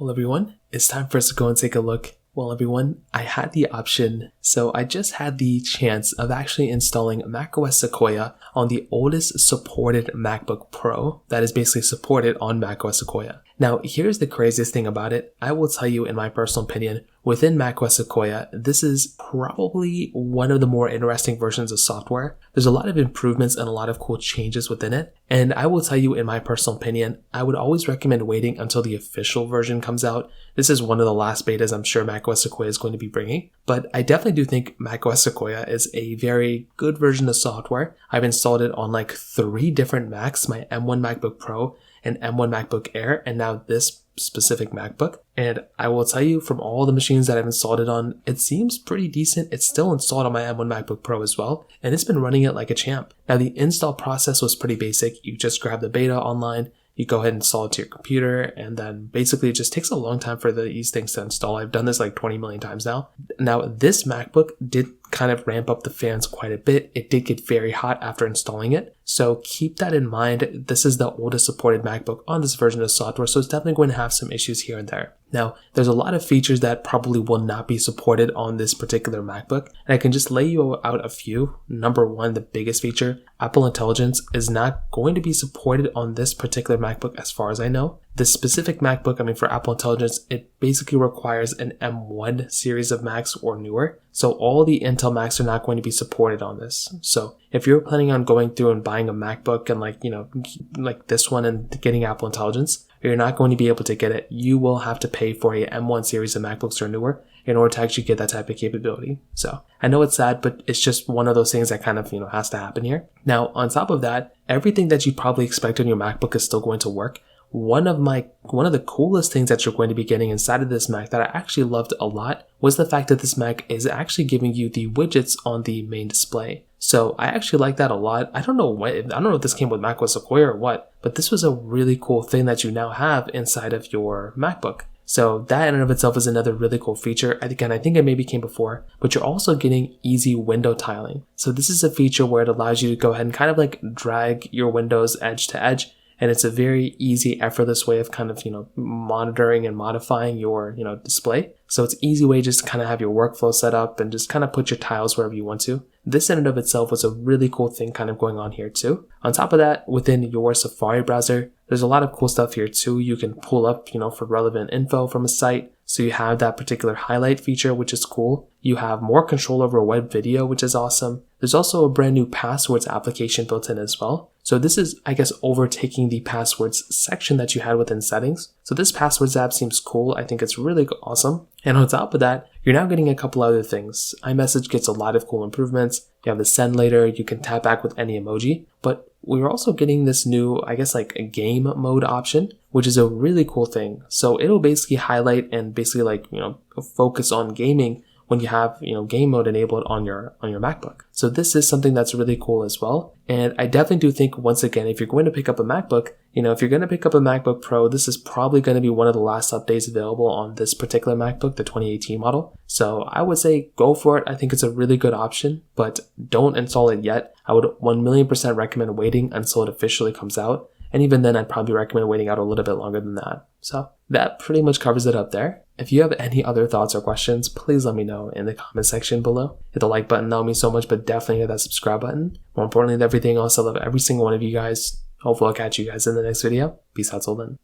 Well, everyone, it's time for us to go and take a look. Well, everyone, I had the option, so I just had the chance of actually installing macOS Sequoia on the oldest supported MacBook Pro that is basically supported on macOS Sequoia. Now, here's the craziest thing about it. I will tell you, in my personal opinion, within macOS Sequoia, this is probably one of the more interesting versions of software. There's a lot of improvements and a lot of cool changes within it. And I will tell you, in my personal opinion, I would always recommend waiting until the official version comes out. This is one of the last betas I'm sure macOS Sequoia is going to be bringing. But I definitely do think macOS Sequoia is a very good version of software. I've installed it on like 3 different Macs, my M1 MacBook Pro and M1 MacBook Air, and now this specific MacBook. And I will tell you, from all the machines that I've installed it on, it seems pretty decent. It's still installed on my M1 MacBook Pro as well, and it's been running it like a champ. Now, the install process was pretty basic. You just grab the beta online, you go ahead and install it to your computer, and then basically it just takes a long time for these things to install. I've done this like 20 million times now. Now, this MacBook did kind of ramp up the fans quite a bit. It did get very hot after installing it. So keep that in mind. This is the oldest supported MacBook on this version of software, so it's definitely going to have some issues here and there. Now, there's a lot of features that probably will not be supported on this particular MacBook, and I can just lay you out a few. Number one, the biggest feature, Apple Intelligence is not going to be supported on this particular MacBook as far as I know. This specific MacBook, for Apple Intelligence, it basically requires an M1 series of Macs or newer. So all the Intel Macs are not going to be supported on this. So if you're planning on going through and buying a MacBook and like this one and getting Apple Intelligence, you're not going to be able to get it. You will have to pay for a M1 series of MacBooks or newer in order to actually get that type of capability. So I know it's sad, but it's just one of those things that kind of, has to happen here. Now, on top of that, everything that you probably expect on your MacBook is still going to work. One of the coolest things that you're going to be getting inside of this Mac that I actually loved a lot was the fact that this Mac is actually giving you the widgets on the main display. So I actually like that a lot. I don't know if this came with macOS Sequoia or what, but this was a really cool thing that you now have inside of your MacBook. So that in and of itself is another really cool feature. Again, I think it maybe came before, but you're also getting easy window tiling. So this is a feature where it allows you to go ahead and kind of like drag your windows edge to edge. And it's a very easy, effortless way of kind of, monitoring and modifying your, display. So it's an easy way just to kind of have your workflow set up and just kind of put your tiles wherever you want to. This in and of itself was a really cool thing kind of going on here too. On top of that, within your Safari browser, there's a lot of cool stuff here too. You can pull up, for relevant info from a site. So you have that particular highlight feature, which is cool. You have more control over web video, which is awesome. There's also a brand new passwords application built in as well. So this is, overtaking the passwords section that you had within settings. So this passwords app seems cool. I think it's really awesome. And on top of that, you're now getting a couple other things. iMessage gets a lot of cool improvements. You have the send later. You can tap back with any emoji. But we're also getting this new, a game mode option, which is a really cool thing. So it'll basically highlight and focus on gaming when you have, game mode enabled on your MacBook. So this is something that's really cool as well. And I definitely do think, once again, if you're going to pick up a MacBook, if you're going to pick up a MacBook Pro, this is probably going to be one of the last updates available on this particular MacBook, the 2018 model. So I would say go for it. I think it's a really good option, but don't install it yet. I would 1,000,000% recommend waiting until it officially comes out. And even then, I'd probably recommend waiting out a little bit longer than that. So that pretty much covers it up there. If you have any other thoughts or questions, please let me know in the comment section below. Hit the like button, that would mean so much, but definitely hit that subscribe button. More importantly than everything else, I love every single one of you guys. Hopefully I'll catch you guys in the next video. Peace out till then.